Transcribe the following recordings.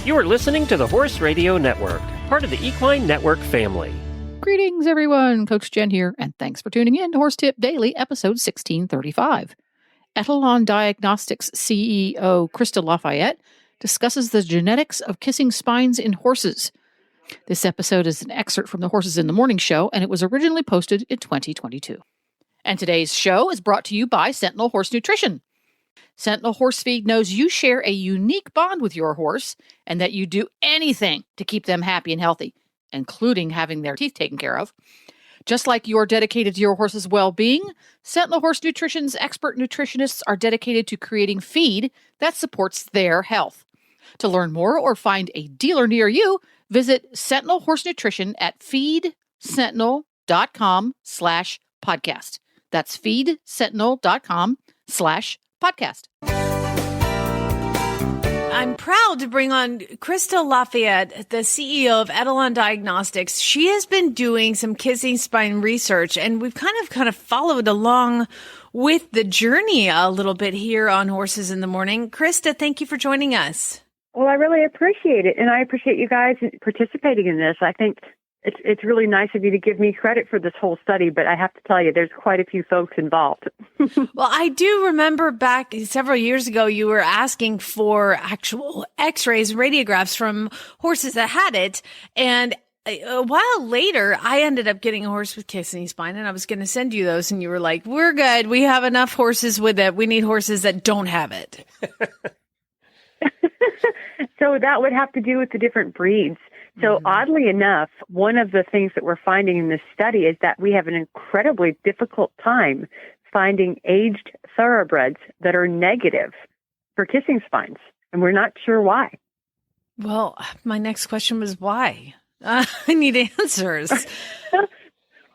You are listening to the Horse Radio Network, part of the Equine Network family. Greetings, everyone. Coach Jen here, and thanks for tuning in to Horse Tip Daily, episode 1635. Etalon Diagnostics CEO Christa Lafayette discusses the genetics of kissing spines in horses. This episode is an excerpt from the Horses in the Morning show, and it was originally posted in 2022. And today's show is brought to you by Sentinel Horse Nutrition. Sentinel Horse Feed knows you share a unique bond with your horse and that you do anything to keep them happy and healthy, including having their teeth taken care of. Just like you're dedicated to your horse's well-being, Sentinel Horse Nutrition's expert nutritionists are dedicated to creating feed that supports their health. To learn more or find a dealer near you, visit Sentinel Horse Nutrition at feedsentinel.com/podcast. That's feedsentinel.com/podcast. I'm proud to bring on Christa Lafayette, the CEO of Etalon Diagnostics. She has been doing some kissing spine research, and we've kind of followed along with the journey a little bit here on Horses in the Morning. Christa, thank you for joining us. Well, I really appreciate it, and I appreciate you guys participating in this. I think it's really nice of you to give me credit for this whole study, but I have to tell you, there's quite a few folks involved. Well, I do remember back several years ago, you were asking for actual x-rays, radiographs from horses that had it. And a while later, I ended up getting a horse with kissing spine, and I was going to send you those. And you were like, we're good. We have enough horses with it. We need horses that don't have it. So that would have to do with the different breeds. So oddly enough, one of the things that we're finding in this study is that we have an incredibly difficult time finding aged thoroughbreds that are negative for kissing spines. And we're not sure why. Well, my next question was why? I need answers.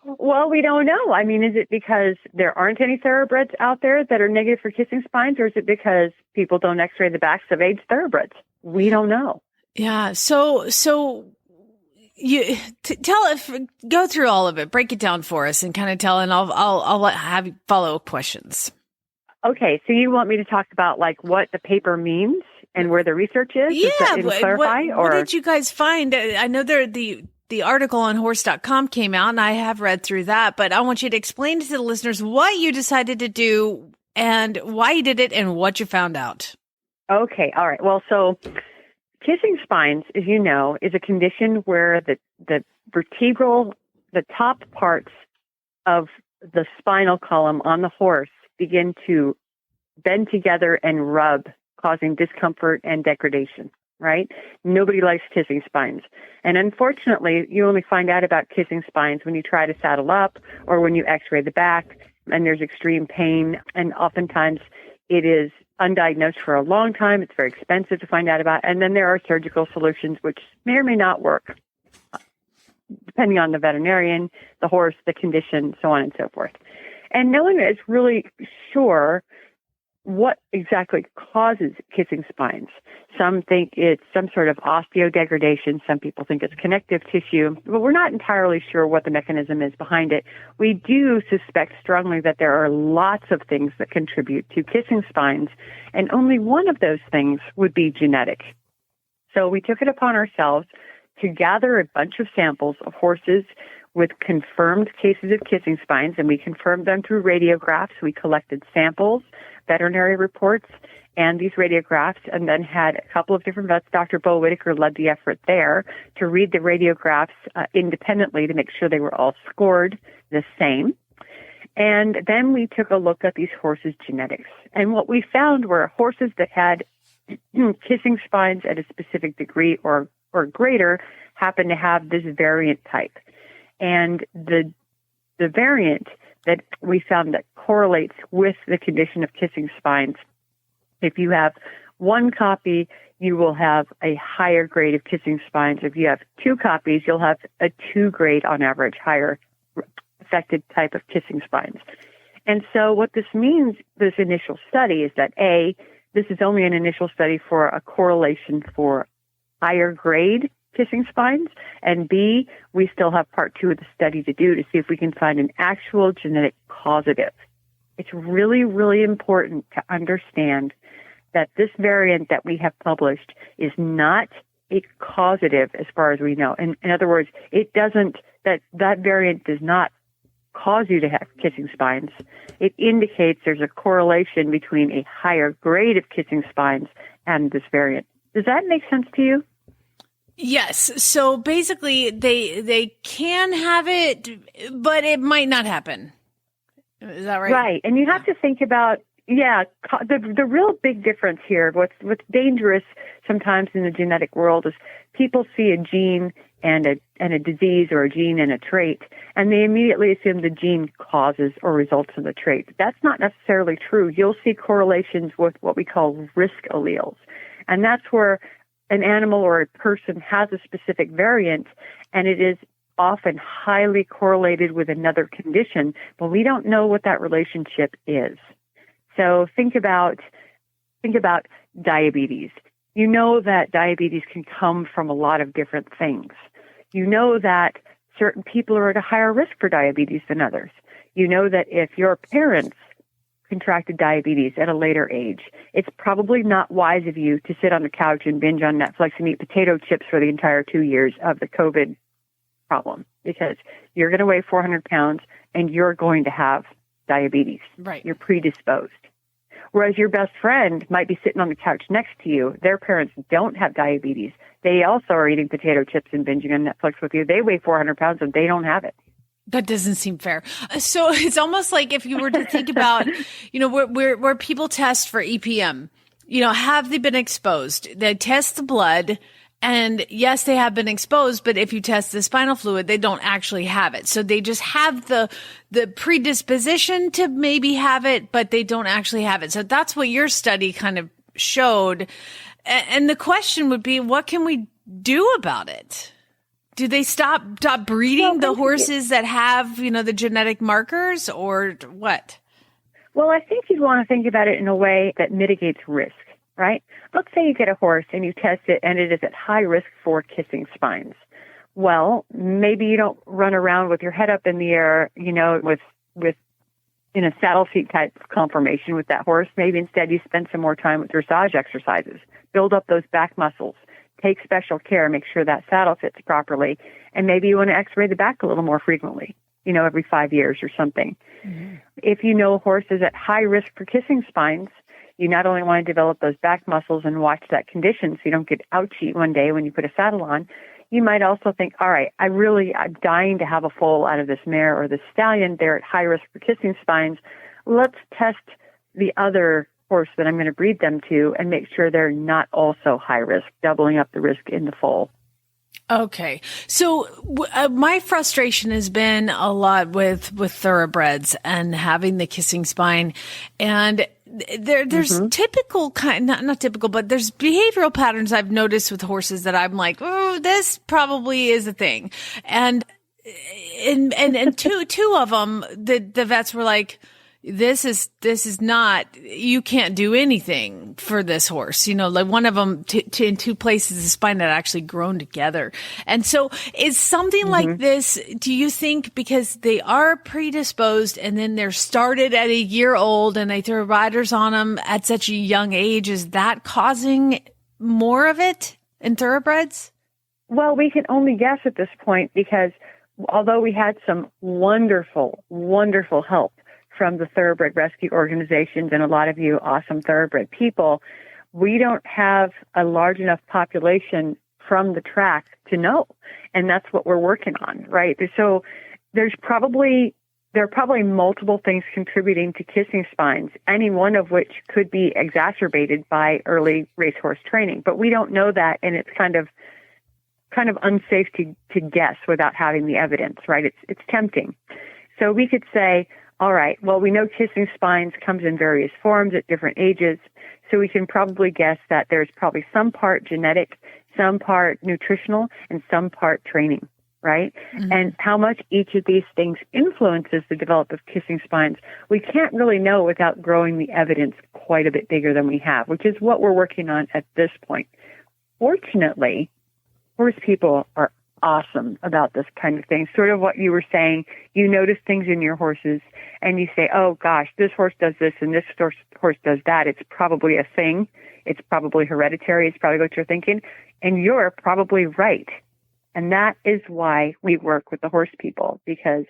Well, we don't know. I mean, is it because there aren't any thoroughbreds out there that are negative for kissing spines, or is it because people don't x-ray the backs of aged thoroughbreds? We don't know. Yeah. So you go through all of it, break it down for us, and kind of tell, and I'll have you follow up questions. Okay. So you want me to talk about like what the paper means and where the research is? Yeah. Clarify, what did you guys find? I know the article on horse.com came out, and I have read through that, but I want you to explain to the listeners what you decided to do and why you did it and what you found out. Okay. All right. Well, so kissing spines, as you know, is a condition where the vertebral, the top parts of the spinal column on the horse begin to bend together and rub, causing discomfort and degradation, right? Nobody likes kissing spines. And unfortunately, you only find out about kissing spines when you try to saddle up or when you x-ray the back and there's extreme pain. And oftentimes it is undiagnosed for a long time. It's very expensive to find out about. And then there are surgical solutions which may or may not work, depending on the veterinarian, the horse, the condition, so on and so forth. And no one is really sure what exactly causes kissing spines. Some think it's some sort of osteodegradation. Some people think it's connective tissue, but we're not entirely sure what the mechanism is behind it. We do suspect strongly that there are lots of things that contribute to kissing spines, and only one of those things would be genetic. So we took it upon ourselves to gather a bunch of samples of horses with confirmed cases of kissing spines, and we confirmed them through radiographs. We collected samples, veterinary reports, and these radiographs, and then had a couple of different vets. Dr. Bo Whitaker led the effort there to read the radiographs independently to make sure they were all scored the same. And then we took a look at these horses' genetics. And what we found were horses that had kissing spines at a specific degree or greater happened to have this variant type. And the variant that we found that correlates with the condition of kissing spines, if you have one copy, you will have a higher grade of kissing spines. If you have two copies, you'll have a 2 grade on average, higher affected type of kissing spines. And so what this means, this initial study, is that A, this is only an initial study for a correlation for higher grade kissing spines, and B, we still have part 2 of the study to do to see if we can find an actual genetic causative. It's really, really important to understand that this variant that we have published is not a causative as far as we know. And in other words, it doesn't, that variant does not cause you to have kissing spines. It indicates there's a correlation between a higher grade of kissing spines and this variant. Does that make sense to you? Yes. So basically they can have it, but it might not happen. Is that right? Right. And you have to think about, the real big difference here, what's dangerous sometimes in the genetic world is people see a gene and a disease, or a gene and a trait, and they immediately assume the gene causes or results in the trait. That's not necessarily true. You'll see correlations with what we call risk alleles. And that's where an animal or a person has a specific variant, and it is often highly correlated with another condition, but we don't know what that relationship is. So think about diabetes. You know that diabetes can come from a lot of different things. You know that certain people are at a higher risk for diabetes than others. You know that if your parents contracted diabetes at a later age, it's probably not wise of you to sit on the couch and binge on Netflix and eat potato chips for the entire 2 years of the COVID problem, because you're going to weigh 400 pounds and you're going to have diabetes. Right. You're predisposed. Whereas your best friend might be sitting on the couch next to you. Their parents don't have diabetes. They also are eating potato chips and binging on Netflix with you. They weigh 400 pounds and they don't have it. That doesn't seem fair. So it's almost like if you were to think about, where people test for EPM, have they been exposed? They test the blood, and yes, they have been exposed, but if you test the spinal fluid, they don't actually have it. So they just have the predisposition to maybe have it, but they don't actually have it. So that's what your study kind of showed. And the question would be, what can we do about it? Do they stop breeding the horses that have, the genetic markers, or what? Well, I think you'd want to think about it in a way that mitigates risk, right? Let's say you get a horse and you test it and it is at high risk for kissing spines. Well, maybe you don't run around with your head up in the air, with in a saddle seat type conformation with that horse. Maybe instead you spend some more time with dressage exercises, build up those back muscles. Take special care, make sure that saddle fits properly, and maybe you want to x-ray the back a little more frequently, every 5 years or something. Mm-hmm. If you know a horse is at high risk for kissing spines, you not only want to develop those back muscles and watch that condition so you don't get ouchy one day when you put a saddle on, you might also think, all right, I'm dying to have a foal out of this mare or this stallion. They're at high risk for kissing spines. Let's test the other horse that I'm going to breed them to and make sure they're not also high risk, doubling up the risk in the foal. Okay. So my frustration has been a lot with thoroughbreds and having the kissing spine. And there's typical not typical, but there's behavioral patterns I've noticed with horses that I'm like, oh, this probably is a thing. And two of them, the vets were like, this is not, you can't do anything for this horse. Like one of them in two places, the spine had actually grown together. And so is something like this, do you think because they are predisposed and then they're started at a year old and they throw riders on them at such a young age, is that causing more of it in thoroughbreds? Well, we can only guess at this point because although we had some wonderful, wonderful help from the thoroughbred rescue organizations and a lot of you awesome thoroughbred people, we don't have a large enough population from the track to know. And that's what we're working on, right? So there are probably multiple things contributing to kissing spines, any one of which could be exacerbated by early racehorse training. But we don't know that, and it's kind of unsafe to guess without having the evidence, right? It's tempting. So we could say, all right, well, we know kissing spines comes in various forms at different ages, so we can probably guess that there's probably some part genetic, some part nutritional, and some part training, right? Mm-hmm. And how much each of these things influences the development of kissing spines, we can't really know without growing the evidence quite a bit bigger than we have, which is what we're working on at this point. Fortunately, horse people are awesome about this kind of thing. Sort of what you were saying, you notice things in your horses and you say, oh gosh, this horse does this and this horse does that. It's probably a thing. It's probably hereditary. It's probably what you're thinking. And you're probably right. And that is why we work with the horse people, because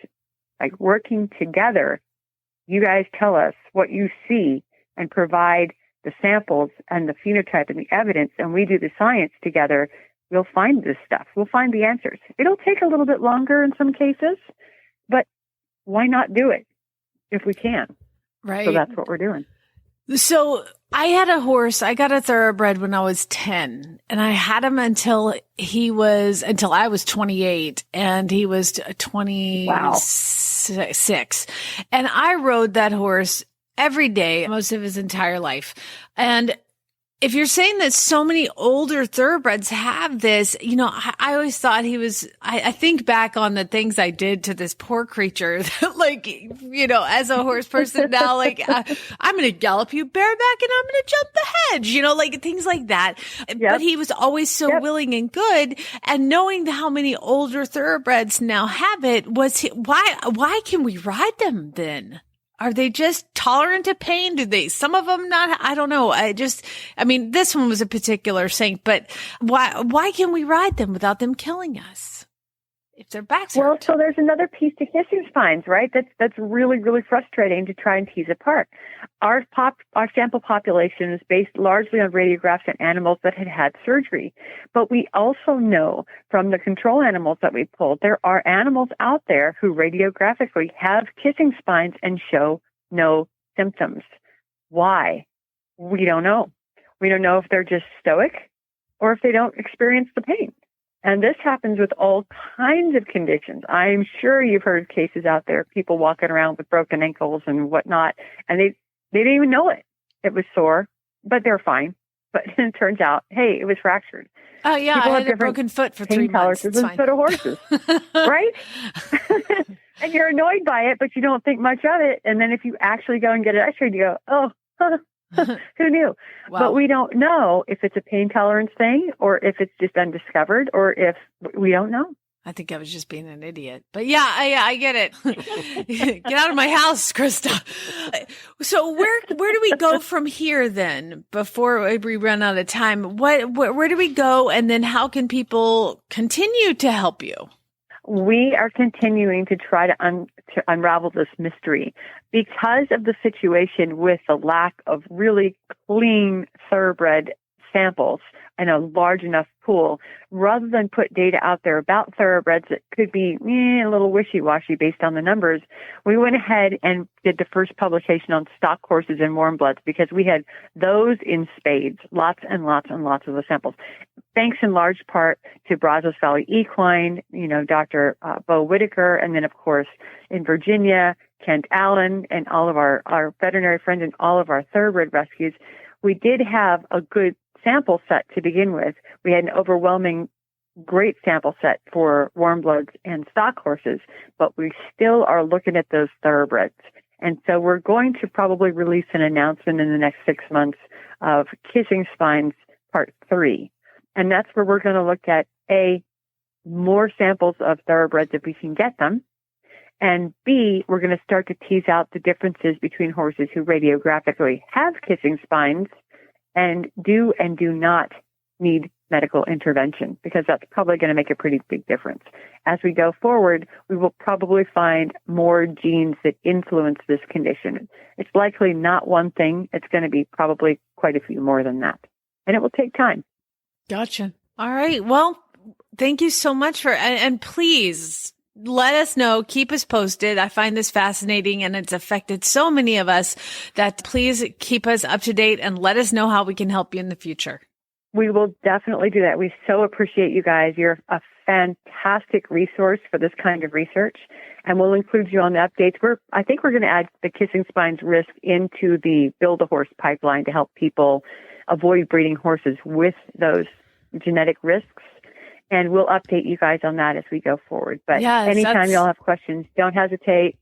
like working together, you guys tell us what you see and provide the samples and the phenotype and the evidence, and we do the science together. We'll find this stuff. We'll find the answers. It'll take a little bit longer in some cases, but why not do it if we can? Right. So that's what we're doing. So I had a horse. I got a thoroughbred when I was 10, and I had him until I was 28, and he was 26. And I rode that horse every day, most of his entire life. And if you're saying that so many older thoroughbreds have this, I always thought I think back on the things I did to this poor creature, as a horse person now, I'm going to gallop you bareback and I'm going to jump the hedge, things like that. Yep. But he was always so willing and good. And knowing how many older thoroughbreds now have it, why can we ride them then? Are they just tolerant to pain? Some of them not? I don't know. This one was a particular saint, but why can we ride them without them killing us? If their backs hurt. Well, so there's another piece to kissing spines, right? That's really, really frustrating to try and tease apart. Our sample population is based largely on radiographs and animals that had had surgery. But we also know from the control animals that we pulled, there are animals out there who radiographically have kissing spines and show no symptoms. Why? We don't know. We don't know if they're just stoic or if they don't experience the pain. And this happens with all kinds of conditions. I'm sure you've heard cases out there, people walking around with broken ankles and whatnot, and they didn't even know it. It was sore, but they're fine. But it turns out, hey, it was fractured. Oh, yeah, people I had a broken foot for 3 months. Instead of horses, right? And you're annoyed by it, but you don't think much of it. And then if you actually go and get an x-ray, you go, oh, who knew? Wow. But we don't know if it's a pain tolerance thing or if it's just undiscovered or if we don't know. I think I was just being an idiot. But yeah, I get it. Get out of my house, Christa. So where do we go from here then before we run out of time? Where do we go? And then how can people continue to help you? We are continuing to try to unravel this mystery because of the situation with the lack of really clean thoroughbred samples and a large enough pool. Rather than put data out there about thoroughbreds that could be a little wishy-washy based on the numbers, we went ahead and did the first publication on stock horses and warm bloods because we had those in spades, lots and lots and lots of the samples. Thanks in large part to Brazos Valley Equine, Dr. Bo Whitaker, and then, of course, in Virginia, Kent Allen, and all of our veterinary friends and all of our thoroughbred rescues. We did have a good sample set to begin with. We had an overwhelming great sample set for warm bloods and stock horses, but we still are looking at those thoroughbreds. And so we're going to probably release an announcement in the next 6 months of Kissing Spines Part 3. And that's where we're going to look at, A, more samples of thoroughbreds if we can get them, and B, we're going to start to tease out the differences between horses who radiographically have kissing spines and do not need medical intervention, because that's probably going to make a pretty big difference. As we go forward, we will probably find more genes that influence this condition. It's likely not one thing. It's going to be probably quite a few more than that. And it will take time. Gotcha. All right. Well, thank you so much and please let us know, keep us posted. I find this fascinating and it's affected so many of us that please keep us up to date and let us know how we can help you in the future. We will definitely do that. We so appreciate you guys. You're a fantastic resource for this kind of research, and we'll include you on the updates. I think we're going to add the kissing spines risk into the Build a Horse pipeline to help people avoid breeding horses with those genetic risks. And we'll update you guys on that as we go forward. But anytime y'all have questions, don't hesitate.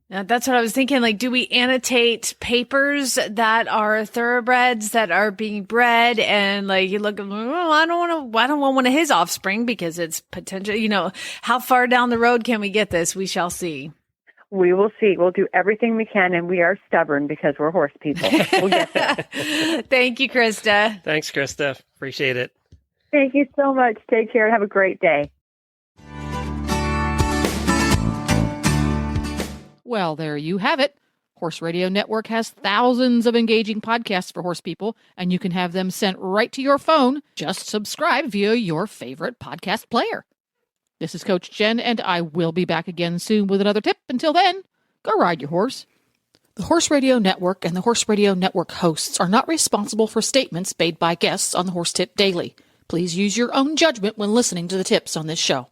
That's what I was thinking. Like, do we annotate papers that are thoroughbreds that are being bred? And like, you look, I don't want one of his offspring because it's potential, how far down the road can we get this? We shall see. We will see. We'll do everything we can, and we are stubborn because we're horse people. We'll get there. Thank you, Christa. Thanks, Christa. Appreciate it. Thank you so much. Take care and have a great day. Well, there you have it. Horse Radio Network has thousands of engaging podcasts for horse people, and you can have them sent right to your phone. Just subscribe via your favorite podcast player. This is Coach Jen, and I will be back again soon with another tip. Until then, go ride your horse. The Horse Radio Network and the Horse Radio Network hosts are not responsible for statements made by guests on the Horse Tip Daily. Please use your own judgment when listening to the tips on this show.